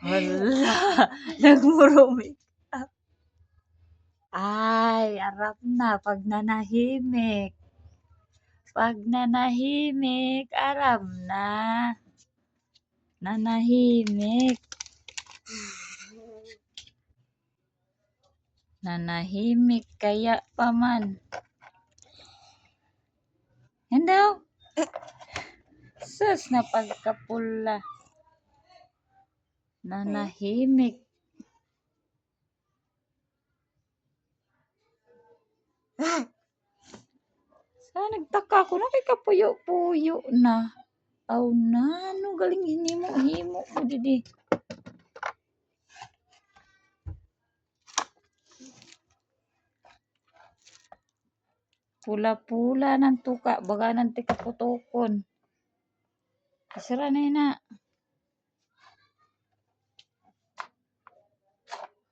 Hala, nagmurumik. Ay, arap na 'pag nanahimik. 'Pag nanahimik, aram na. Nanahimik. Nanahimik kaya pa man. Yan daw. Sus, napagkapula. Nanahimik. Nagtaka ako na kay kapuyo-puyo na. Aw na, ano galing hinimo-himo mo didi. Pula-pula ng tuka, baga ng tikaputokon. Isara na yun na.